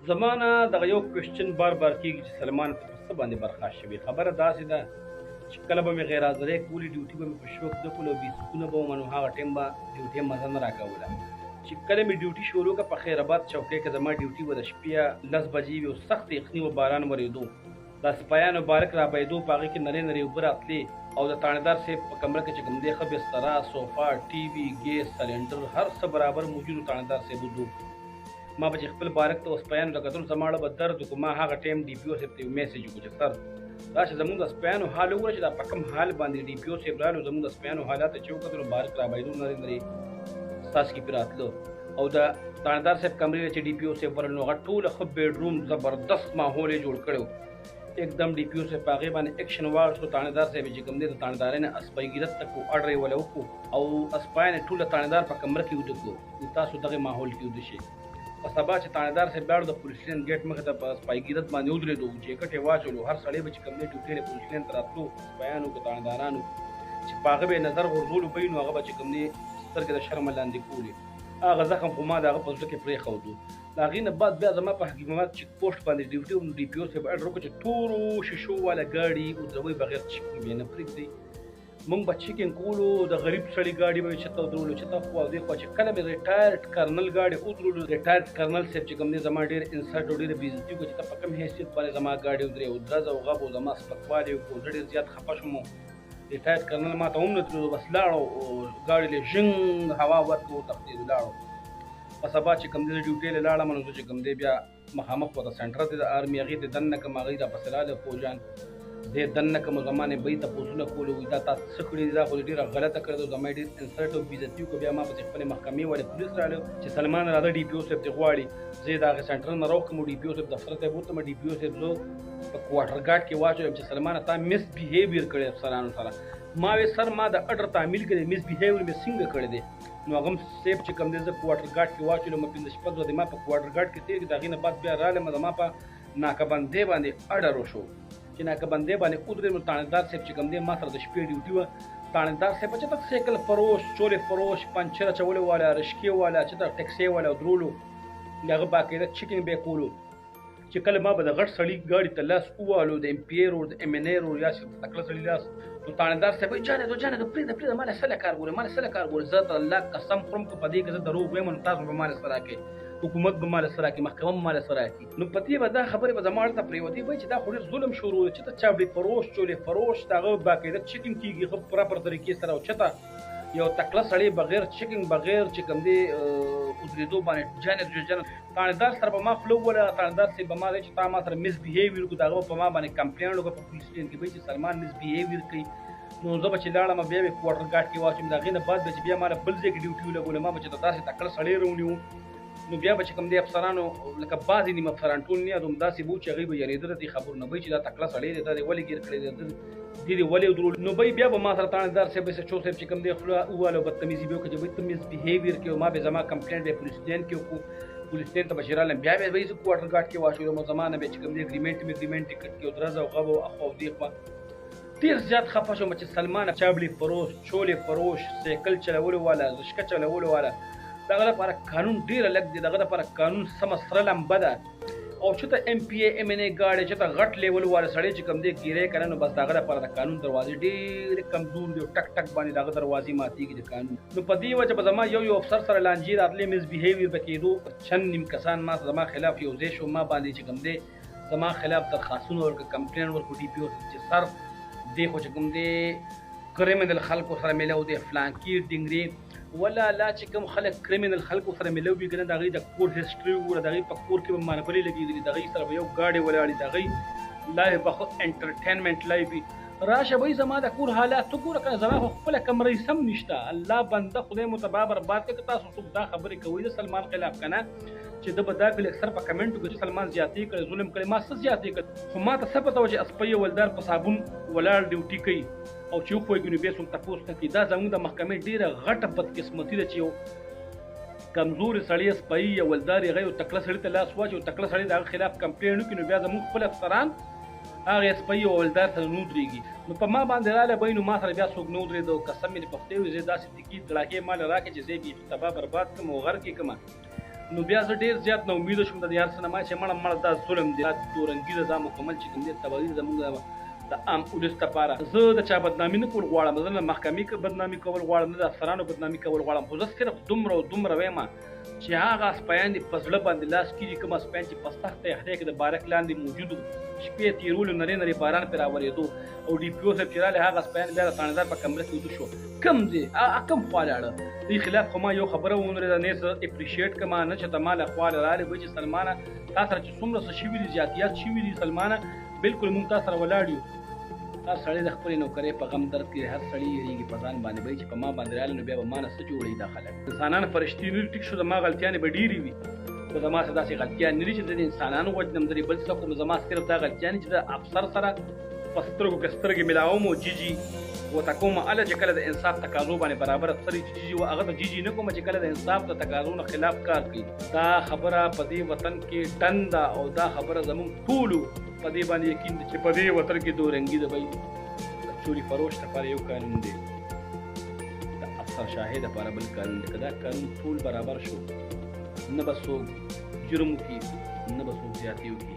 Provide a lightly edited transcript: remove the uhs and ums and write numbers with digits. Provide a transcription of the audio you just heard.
زمانه دغه یو کوېسچن بار بار کېږي چې سلمان ته په څه باندې برخاست شوې. خبره داسې ده چې کله به مې غیر حاضرۍ کولې، ډیوټي به مې په شوق نه کول او بېسکونه به وم، نو هغه ټایم به ډیوټي مزه نه راکوله. چې کله مې ډیوټي شروع کړه په خیر آباد چوکۍ کې، زما ډیوټي به د شپې 10 بجې وي او سخت یخني و باران ورېدو، دا سپایانو بارک رابهېدو، په هغې کې نرۍ نرۍ اوبه راتلې او د تاڼېدار صاحب په کمره کې چې کوم دی ښه بستره، صوفا، ټي وي، ګیس، سلنډر هر څه برابر موجود و. تاڼېدار صاحب وځو، ما به چې خپل بارک ته سپیانو ته کتل، زما اړه به درد وکړو. ما هغه ټایم ډي پي او صاحب ته یو میسج وکړو چې سر راشه زموږ د سپیانو حال وګوره چې دا په کوم حال باندې ډي پي او صاحب رالو، زموږ د سپیانو حالات ته چې وکتلو بارک رابهېدو، نرۍ نرۍ څاڅکي پرې راتلو او د تاڼېدار صاحب کمرې چې ډي پي او صاحب ورغلو هغه ټوله ښه بیډروم زبردست ماحول یې جوړ کړی و. एकदम D P O से पागे बाने एक्शन वार्ड तानेदार से भी कम दे तानेदार ने अस्पाई गिरत तक को ऑर्डर वाले को और अस्पाई ने ठूला तानेदार पर कमर की उदको उता सुदगे माहौल की उद्देश्य पसबा च तानेदार से बैठ द पुलिस लाइन गेट में खता अस्पाई गिरत मा उदरे दो जेकटे वाचलो हर सड़े बच कम दे ड्यूटी रे पुलिस लाइन तरतलो बयान को तानेदारानु च पागे बे नजर गुरजul بینو هغه بچ کم دي سترګه د شرم لاندې کولی هغه زخم خو ما دغه په ځل کې پرې خودو. لاغې نه بعد بیا زما په حکیمات چیک پوسټ باندې ډیوټي او ډي پی او صاحب اډر وکړ چې ټولو شیشو والا ګاډي او دروي بغیر چیک به نه پرېږدي. مونږ به چیکینګ کولو، د غریب سړي ګاډي به چته درولو چې تا خو دې خو چې کله به ریټایرډ کرنل ګاډي او درولو، ریټایرډ کرنل صاحب چې کوم دي زما ډېر انسلټ او ډېر بېزتي وکړه چې ته په کوم حیثیت باندې زما ګاډي ودرې او درز او غب او زما سپکوالی او زه ډېر زیات خفه شوم. ریټایرډ کرنل ما ته هم نه درلود، بس لاړو ګاډي له ژنګ هوا ورکړو تښتېدو لاړو. په سبا چې کوم دی ډیوټي له لاړم نو چې کوم دی بیا مخامخ په سنټر دی د آرمي هغې ته دننه کړم، هغې را پسې راغله فوجان دې دننه کړم. زما نه به یې تپوسونه کولو دا تا څه کړي دي، دا خو ډېره غلطه کړې ده، زما یې ډېر انسلټ او بېزتي وکړه. بیا ما پسې خپلې محکمې والے پولیس راغلو چې سلمان راځه ډي پي او صاحب ته غواړي، زه یې د هغې سنټر نه راوکړم او ډي پي او صاحب دفتر ته یې بوتلم. ډي پي او صاحب زه په کوارټر ګارډ کې واچولم چې سلمانه تا مس بیهیویر کړی افسرانو سره. ما وې سر ما د اډر تعمیل کړی، مس بیهیویر مې څنګه کړی دی. نو هغه صاحب چې کوم دی زه کوارټر ګارډ کې واچولم، 15 شپږ ورځې ما په کوارټر ګارډ کې تېر کړې. د هغې نه بعد بیا رالم، زما په ناکهبندۍ باندې اډر وشو چې ناکهبندۍ باندې ودرېدم. تاڼېدار صاحب چې کوم دی ما سره د شپې ډیوټي وه. تاڼېدار صاحب چې ته سایکل فروش، چولې فروش، پنچر اچولو والا، رشکې والا، چې ته ټیکسۍ والا درولو، د هغه باقاعده چیکینګ به یې کولو. چې کله ما به د غټ سړي ګاډي ته لاس ووهلو، د ایم پي اې روډ، د ایم ان اې روډ یا چې تکړه سړي لاس، نو تاڼېدار صاحب وایي جانې پرېږده پرېږده ما له څه له کار ګورې، ما له څه له کار ګورې. زه د الله قسم خورم که په دې کې زه دروغ وایم نو تاسو به ما له څه راکړئ، حکومت به ما له څه راکړي، محکمه به ما له څه راکړي. نو په دې به دا خبرې به زما اړه ته پرېوتې وایي چې دا خو ډېر ظلم شروع دی چې ته چاپډي فروش، چولې فروش، د هغه باقاعده چیکینګ کېږي ښه پراپر طریقې سره، او چېرته یو تکړه سړی بغیر چیکینګ بغیر چې کوم دی ودرېدو باندې جانې تاڼېدار سره به ما خوله ووله. تاڼېدار صاحب به ما دی چې تا ما سره مس بیهیویر وکړو، د هغه په ما باندې کمپلین وکړه په پولیس سټېشن کې به چې سلمان مس بیهیویر کوي. نو زه به چې لاړم بیا به کوارټر ګارډ کې واچوم، د هغې نه بعد به چې بیا ما له بل ځای کې ډیوټي ولګولې، ما به چې داسې تکړه سړی راونیو. نو بیا به چې کوم دی افسرانو لکه بعضې نیم افسران ټول نه یاد همداسې به وو چې هغوی به یارېدله دې خبرو نه به چې دا تکړه سړی دی، دا دې ولې ګیر کړی دی، دې دې ولې ودرول. نو به بیا به ما سره تاڼېدار صاحب ایس ایچ او صاحب چې کوم دی خوله وواله او بدتمیزي به یې وکړه چې ته مس بیهیویر کوې، ما به زما کمپلینټ به پولیس سټېشن کې وکړو. پولیس سټېشن ته به چې رالم بیا به یې زه کوارټر ګارډ کې واچولم او زما نه به چې کوم دی اګریمنټ ټکټ کې او درز او غب او اخوا او دېخوا. ډېر زیات خفه شوم چې سلمان چابلي فروش، چولې فروش، سایکل چلولو والا، رشکه چلولو والا، دغه لپاره قانون ډېره لږ دی، دغه لپاره قانون سمه سره لمبه ده. او چې ته ایم پي اې ایم ان اې ګاډی چې ته غټ لیول والا سړی چې کوم دی ګیری که نه، نو بس د هغه لپاره د قانون دروازې ډېرې کمزور دي او ټک ټک باندې د هغه دروازې ماتېږي د قانون. نو په دې وجه به زما یو افسر سره لانجې راتلې، مس بیهیویر به کېدو. چند نیم کسان ما زما خلاف یو ځای شو، ما باندې چې کوم دی زما خلاف درخواستونه ورکړه، کمپلین ورکړو ډي پي او چې سر دې خو چې کوم دی کرمینل خلکو سره میلاو دی، فلانکي ډنګرې ولا لا چې کوم خلک کرمینل خلکو سره میلاو وي که نه، د هغوی د کور هسټري وګوره، د هغوی په کور کې به مانپلې لګېدلي، د هغوی سره به یو ګاډی ولاړې، د هغوی لایف به ښه انټرټینمنټ لایف وي. راشه به زما د کور حالات ته ګوره که نه، زما خو خپله کمره سم نشته، الله بنده خدای مو تباه برباد کړي. که تاسو څوک دا خبرې کوئ د سلمان خلاف که نه چې ده به دا کړي، اکثر په کمنټو کې سلمان زیاتې کړی، ظلم کړی، ما څه زیاتې کړی، خو ما ته څه پته وه چې اسپی ولدار په صابون ولاړ ډیوټي کوي او چې وښویږي نو بیا څوک تپوس نه کوي. دا زموږ د محکمې ډېره غټه بدقسمتي ده چې یو کمزوري سړی اسپی یا ولدار هغه یو تکړه سړي ته لاس واچوي او تکړه سړی د هغه خلاف کمپلین وکړي، نو بیا زموږ خپل افسران هغه اسپی او ولدار سره نه ودرېږي. نو په ما باندې راله به نو ما سره بیا څوک نه ودرېده. قسم مې د پښتۍ وي، زه داسې تکي دړاکې ما له راکړې چې زه یې بیخي تباه برباد کړم او غر کې کړم. نو بیا زه ډېر زیات نا امیده شوم د یار څه نه ما چې مړه دا ظلم دی دا تورنګي ده دا مکمل چې کوم دی تباهي زموږ د عام ولس لپاره. زه د چا بدنامي نه کول غواړم، زه نه محکمې بدنامي کول غواړم، نه د افسرانو بدنامي کول غواړم، خو زه صرف دومره او دومره وایم چې هغه سپیان دي په زړه باندې لاس کېږي، کوم سپیان چې په سخته یخنۍ کې د بارک لاندې موجود وو، شپې تېرولو نرۍ نرۍ باران پرې راورېدو او ډي پي او صاحب چې راغلی هغه سپیان بیا د تاڼېدار په کمره کې ویده شو. کوم دی کوم خوا لاړه؟ دې خلاف خو ما یو خبره ونرېده، نه زه اپریشیټ کوم نه چې ته ما له خوا راغلی وایي چې سلمانه تا سره چې څومره څه شوي دي زیاتیات شوي دي سلمانه بالکل موږ تا سره ولاړ یو. هر سړی د خپلې نوکرۍ په غم درد کې هر سړی یېږي په ځان باندې وایي چې په ما باندې راغلی نو بیا به ما نه څه جوړوي دا خلک. انسانان فرشتي نه دي، ټیک شو زما غلطیانې به ډېرې وي خو زما څه داسې غلطیان نه دي چې زه د انسانانو وجنم د بل څه کوم. زما صرف دا غلطیان چې د افسر سره په سترګو کې سترګې ملاوم او جیجي ورته کوم هله چې کله د انصاف تقاضو باندې برابر افسر جیجي و هغه ته جیجي نه کوم چې کله د انصاف د تقاضو نه خلاف کار کوي. دا خبره په دې وطن کې ټنده او دا خبره زموږ ټولو په دې باندې یقین دی چې په دې وطن کې دورنګي ده وایي چوری فروش لپاره یو قانون دی، د افسر شاهد لپاره بل قانون دی. که دا قانون ټول برابر شو نه به څوک جرم وکړي نه به څوک زیاتي وکړي.